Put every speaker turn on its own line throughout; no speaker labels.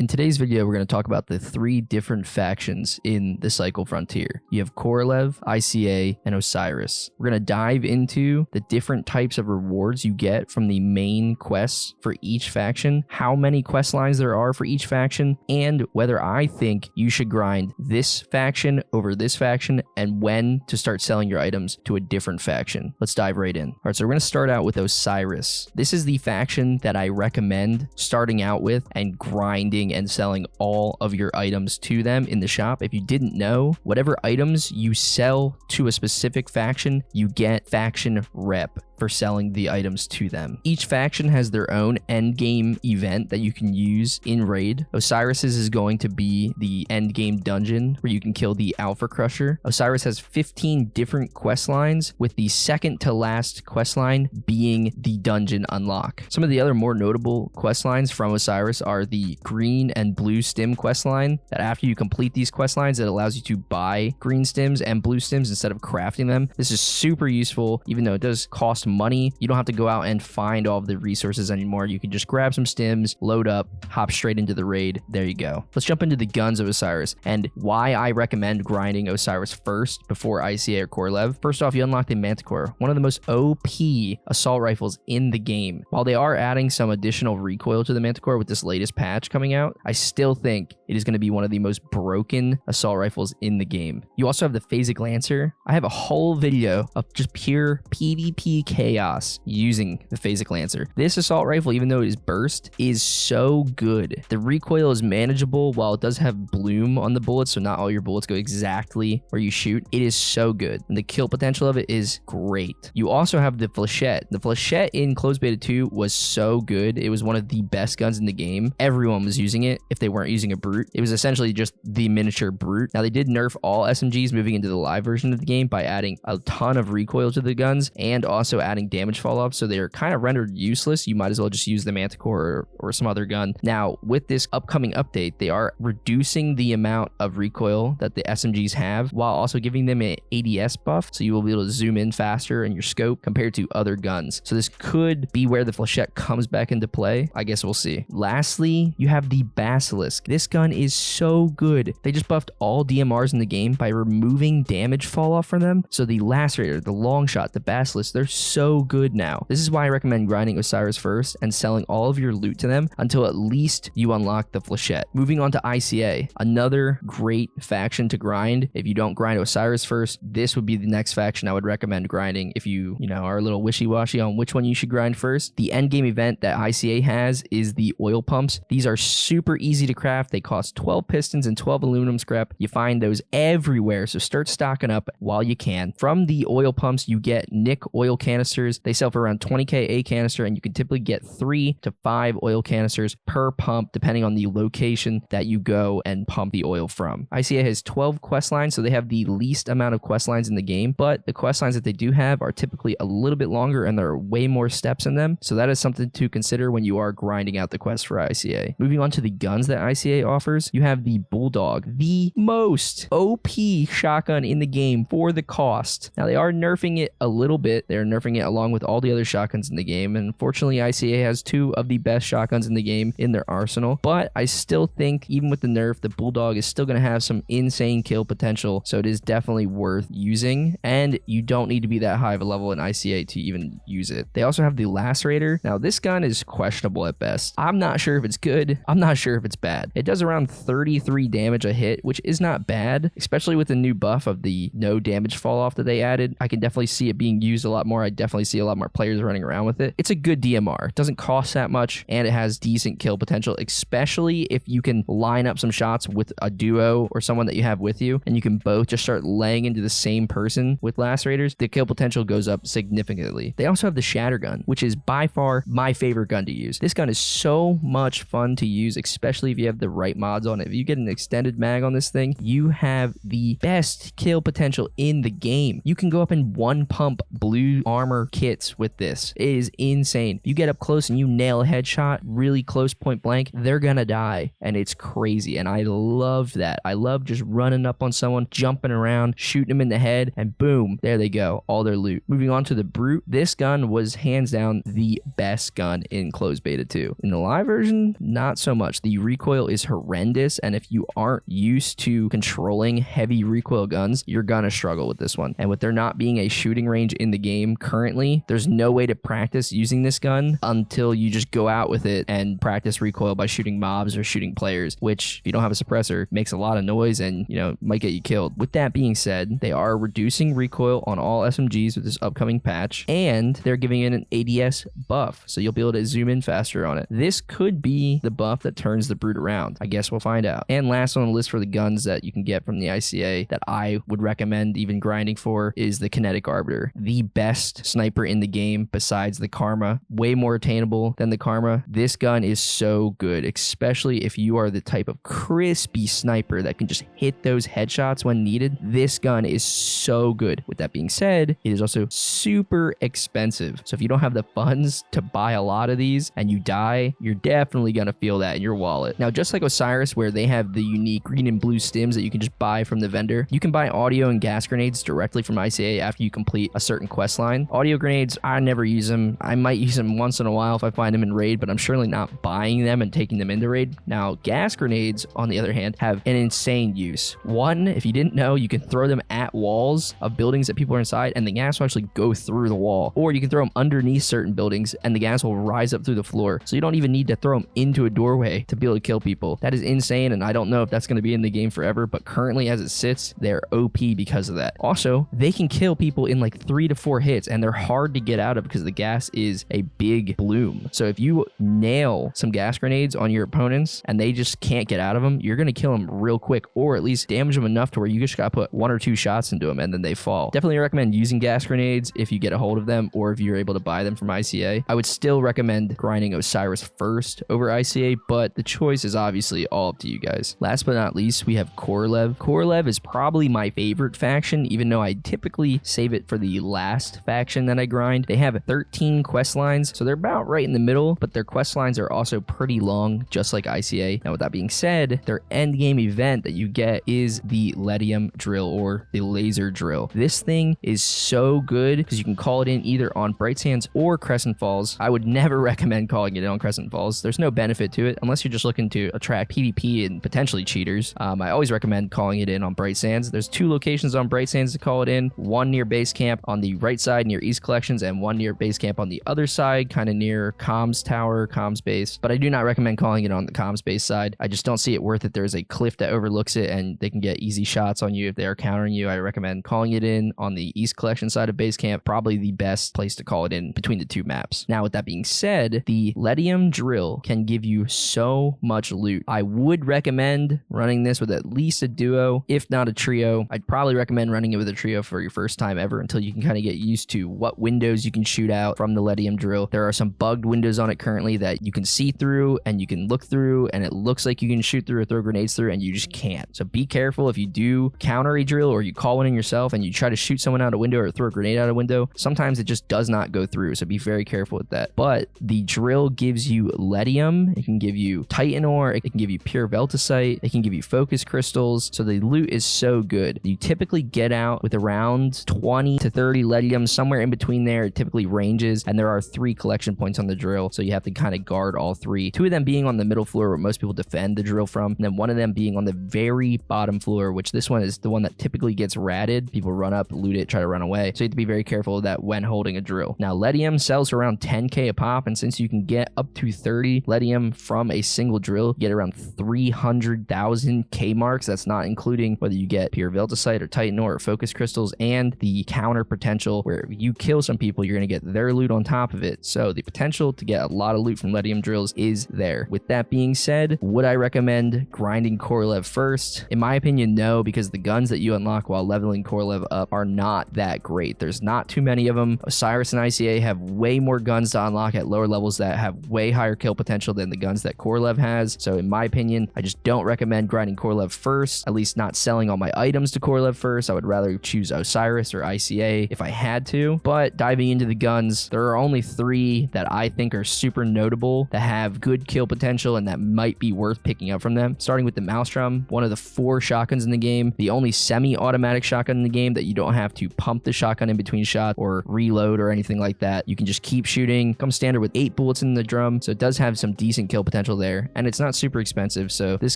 In today's video, we're going to talk about the 3 different factions in the Cycle Frontier. You have Korolev, ICA, and Osiris. We're going to dive into the different types of rewards you get from the main quests for each faction, how many quest lines there are for each faction, and whether I think you should grind this faction over this faction and when to start selling your items to a different faction. Let's dive right in. All right, so we're going to start out with Osiris. This is the faction that I recommend starting out with and grinding and selling all of your items to them in the shop. If you didn't know, whatever items you sell to a specific faction, you get faction rep for selling the items to them. Each faction has their own end game event that you can use in raid. Osiris's is going to be the end game dungeon where you can kill the Alpha Crusher. Osiris has 15 different quest lines, with the second to last quest line being the dungeon unlock. Some of the other more notable quest lines from Osiris are the green and blue stim quest line, that after you complete these quest lines, it allows you to buy green stims and blue stims instead of crafting them. This is super useful, even though it does cost money. You don't have to go out and find all of the resources anymore. You can just grab some stims, load up, hop straight into the raid. There you go. Let's jump into the guns of Osiris and why I recommend grinding Osiris first before ICA or Korolev. First off, you unlock the Manticore, one of the most OP assault rifles in the game. While they are adding some additional recoil to the Manticore with this latest patch coming out, I still think it is going to be one of the most broken assault rifles in the game. You also have the Phasic Lancer. I have a whole video of just pure PvP chaos using the Phasic Lancer. This assault rifle, even though it is burst, is so good. The recoil is manageable while it does have bloom on the bullets, so not all your bullets go exactly where you shoot. It is so good, and the kill potential of it is great. You also have the Flechette. The Flechette in Closed Beta 2 was so good. It was one of the best guns in the game. Everyone was using it if they weren't using a brute. It was essentially just the miniature brute. Now, they did nerf all SMGs moving into the live version of the game by adding a ton of recoil to the guns and also adding damage fall off, so they're kind of rendered useless. You might as well just use the Manticore or some other gun. Now, with this upcoming update, they are reducing the amount of recoil that the SMGs have while also giving them an ADS buff, so you will be able to zoom in faster in your scope compared to other guns. So this could be where the Flechette comes back into play. I guess we'll see. Lastly, you have the Basilisk. This gun is so good. They just buffed all DMRs in the game by removing damage fall off from them. So the Lacerator, the Longshot, the Basilisk, they're so good now. This is why I recommend grinding Osiris first and selling all of your loot to them until at least you unlock the Flechette. Moving on to ICA, another great faction to grind. If you don't grind Osiris first, this would be the next faction I would recommend grinding if you are a little wishy-washy on which one you should grind first. The endgame event that ICA has is the oil pumps. These are super easy to craft. They cost 12 pistons and 12 aluminum scrap. You find those everywhere, so start stocking up while you can. From the oil pumps, you get Nick oil canisters. They sell for around 20k a canister, and you can typically get 3 to 5 oil canisters per pump depending on the location that you go and pump the oil from. ICA has 12 quest lines, so they have the least amount of quest lines in the game, but the quest lines that they do have are typically a little bit longer and there are way more steps in them, so that is something to consider when you are grinding out the quest for ICA. Moving on to the guns that ICA offers, you have the Bulldog, the most OP shotgun in the game for the cost. Now, they are nerfing it a little bit. They're nerfing it along with all the other shotguns in the game, and unfortunately ICA has 2 of the best shotguns in the game in their arsenal, but I still think even with the nerf, the Bulldog is still going to have some insane kill potential, so it is definitely worth using, and you don't need to be that high of a level in ICA to even use it. They also have the Lacerator. Now, this gun is questionable at best. I'm not sure if it's good. I'm not sure if it's bad. It does around 33 damage a hit, which is not bad, especially with the new buff of the no damage fall off that they added. I can definitely see it being used a lot more. I definitely see a lot more players running around with it. It's a good DMR. It doesn't cost that much, and it has decent kill potential, especially if you can line up some shots with a duo or someone that you have with you, and you can both just start laying into the same person with Lacerators. The kill potential goes up significantly. They also have the Shatter Gun, which is by far my favorite gun to use. This gun is so much fun to use, especially if you have the right mods on it. If you get an extended mag on this thing, you have the best kill potential in the game. You can go up and one pump blue armor armor kits with this. It is insane. If you get up close and you nail a headshot really close point blank, they're gonna die, and it's crazy. And I love that. I love just running up on someone, jumping around, shooting them in the head, and boom, there they go, all their loot. Moving on to the Brute. This gun was hands down the best gun in closed beta 2. In the live version, not so much. The recoil is horrendous, and if you aren't used to controlling heavy recoil guns, you're gonna struggle with this one. And with there not being a shooting range in the game currently, there's no way to practice using this gun until you just go out with it and practice recoil by shooting mobs or shooting players, which if you don't have a suppressor makes a lot of noise and might get you killed. With that being said, they are reducing recoil on all SMGs with this upcoming patch, and they're giving it an ADS buff, so you'll be able to zoom in faster on it. This could be the buff that turns the Brute around. I guess we'll find out. And last on the list for the guns that you can get from the ICA that I would recommend even grinding for is the Kinetic Arbiter. The best sniper in the game besides the Karma. Way more attainable than the Karma. This gun is so good, especially if you are the type of crispy sniper that can just hit those headshots when needed. This gun is so good. With that being said, it is also super expensive. So if you don't have the funds to buy a lot of these and you die, you're definitely going to feel that in your wallet. Now, just like Osiris, where they have the unique green and blue stims that you can just buy from the vendor, you can buy audio and gas grenades directly from ICA after you complete a certain quest line. Audio grenades, I never use them. I might use them once in a while if I find them in raid, but I'm surely not buying them and taking them into raid. Now, gas grenades, on the other hand, have an insane use. One, if you didn't know, you can throw them at walls of buildings that people are inside, and the gas will actually go through the wall. Or you can throw them underneath certain buildings, and the gas will rise up through the floor. So you don't even need to throw them into a doorway to be able to kill people. That is insane, and I don't know if that's going to be in the game forever, but currently as it sits, they're OP because of that. Also, they can kill people in like 3 to 4 hits, and they're hard to get out of because the gas is a big bloom. So if you nail some gas grenades on your opponents and they just can't get out of them, you're going to kill them real quick, or at least damage them enough to where you just got to put 1 or 2 shots into them and then they fall. Definitely recommend using gas grenades if you get a hold of them or if you're able to buy them from ICA. I would still recommend grinding Osiris first over ICA, but the choice is obviously all up to you guys. Last but not least, we have Korolev. Korolev is probably my favorite faction, even though I typically save it for the last faction that I grind. They have 13 quest lines, so they're about right in the middle, but their quest lines are also pretty long, just like ICA. Now, with that being said, their end game event that you get is the Ledium drill, or the laser drill. This thing is so good because you can call it in either on Bright Sands or Crescent Falls. I would never recommend calling it in on Crescent Falls. There's no benefit to it unless you're just looking to attract PvP and potentially cheaters. I always recommend calling it in on Bright Sands. There's 2 locations on Bright Sands to call it in. One near base camp on the right side near East Collections, and one near base camp on the other side, kind of near comms tower, comms base. But I do not recommend calling it on the comms base side. I just don't see it worth it. There's a cliff that overlooks it and they can get easy shots on you if they are countering you. I recommend calling it in on the East Collection side of base camp. Probably the best place to call it in between the 2 maps. Now, with that being said, the Ledium drill can give you so much loot. I would recommend running this with at least a duo, if not a trio. I'd probably recommend running it with a trio for your first time ever until you can kind of get used to what windows you can shoot out from the Ledium drill. There are some bugged windows on it currently that you can see through and you can look through, and it looks like you can shoot through or throw grenades through, and you just can't. So be careful if you do counter a drill or you call one in yourself and you try to shoot someone out a window or throw a grenade out a window. Sometimes it just does not go through, so be very careful with that. But the drill gives you Ledium, it can give you Titan ore, it can give you pure Veltacite, it can give you focus crystals. So the loot is so good. You typically get out with around 20 to 30 Ledium, somewhere in between there. It typically ranges, and there are 3 collection points on the drill, so you have to kind of guard all 3. 2 of them being on the middle floor where most people defend the drill from, and then 1 of them being on the very bottom floor, which this one is the one that typically gets ratted. People run up, loot it, try to run away. So you have to be very careful of that when holding a drill. Now, Ledium sells for around 10k a pop, and since you can get up to 30 Ledium from a single drill, you get around 300,000 K marks. That's not including whether you get pure Veltacite or Titan ore or focus crystals, and the counter potential where if you kill some people, you're going to get their loot on top of it. So the potential to get a lot of loot from Ledium drills is there. With that being said, would I recommend grinding Korolev first? In my opinion, no, because the guns that you unlock while leveling Korolev up are not that great. There's not too many of them. Osiris and ICA have way more guns to unlock at lower levels that have way higher kill potential than the guns that Korolev has. So in my opinion, I just don't recommend grinding Korolev first, at least not selling all my items to Korolev first. I would rather choose Osiris or ICA if I had to. But diving into the guns, there are only 3 that I think are super notable, that have good kill potential and that might be worth picking up from them. Starting with the Maelstrom, one of the 4 shotguns in the game, the only semi-automatic shotgun in the game that you don't have to pump the shotgun in between shots or reload or anything like that. You can just keep shooting. Comes standard with 8 bullets in the drum, so it does have some decent kill potential there, and it's not super expensive, so this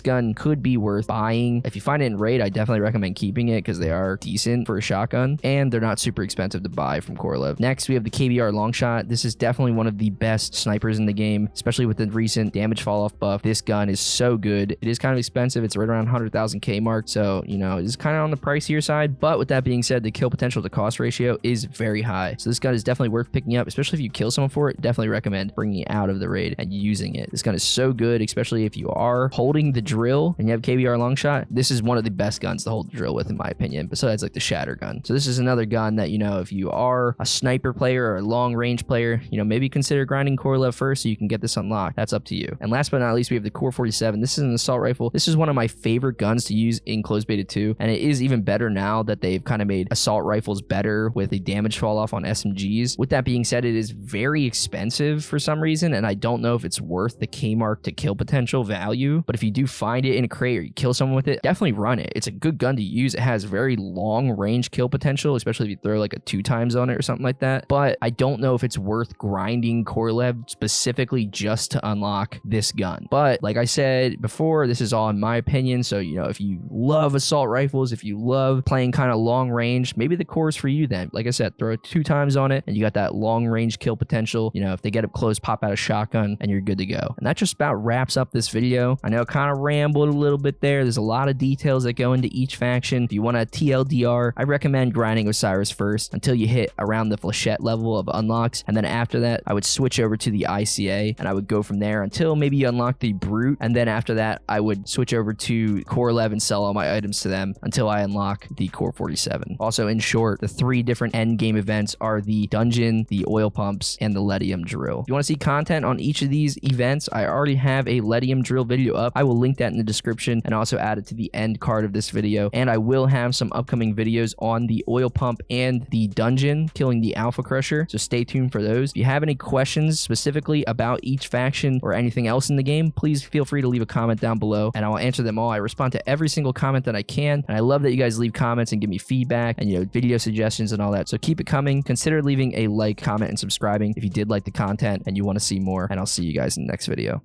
gun could be worth buying. If you find it in raid, I definitely recommend keeping it because they are decent for a shotgun, and they're not super expensive to buy from Korolev. Next, we have the KBR Longshot. This is definitely one of the best snipers in the game, especially with the recent damage fall off buff. This gun is so good. It is kind of expensive. It's right around 100,000 K mark, so you know, it's kind of on the pricier side, but with that being said, the kill potential to cost ratio is very high, so this gun is definitely worth picking up, especially if you kill someone for it. Definitely recommend bringing it out of the raid and using it. This gun is so good, especially if you are holding the drill and you have KBR Longshot. This is one of the best guns to hold the drill with, in my opinion, besides like the shatter gun. So this is another gun that, you know, if you are a sniper player or a long range player, you know, maybe consider grinding Korolev first so you can get this unlocked. That's up to you. And last but not least, we have the Core 47. This is an assault rifle. This is one of my favorite guns to use in closed beta 2, and it is even better now that they've kind of made assault rifles better with a damage fall off on SMGs. With that being said, it is very expensive for some reason, and I don't know if it's worth the K mark to kill potential value, but if you do find it in a crate or you kill someone with it, definitely run it. It's a good gun to use. It has very long range kill potential, especially if you throw like a 2 times on it or something like that, but I don't know if it's worth grinding Korolev specifically just to unlock this gun. But like I said before, this is all in my opinion, so you know, if you love assault rifles, if you love playing kind of long range, maybe the Core is for you then. Like I said, throw it 2 times on it and you got that long range kill potential. You know, if they get up close, pop out a shotgun and you're good to go. And that just about wraps up this video. I know I kind of rambled a little bit there. There's a lot of details that go into each faction. If you want a TLDR, I recommend grinding Osiris first until you hit around the flechette level of unlocks, and then after that I would switch over to the ICA and I would go from there until maybe you unlock the brute, and then after that I would switch over to Korolev and sell all my items to them until I unlock the Core 47. Also, in short, the 3 different end game events are the dungeon, the oil pumps, and the Ledium drill. If you want to see content on each of these events, I already have a Ledium drill video up. I will link that in the description and also add it to the end card of this video, and I will have some upcoming videos on the oil pump and the dungeon killing the Alpha Crusher, so stay tuned for those. If you have any questions specifically about each faction or anything else in the game, please feel free to leave a comment down below and I will answer them all. I respond to every single comment that I can, and I love that you guys leave comments and give me feedback and, you know, video suggestions and all that, so keep it coming. Consider leaving a like, comment, and subscribing if you did like the content and you want to see more, and I'll see you guys in the next video.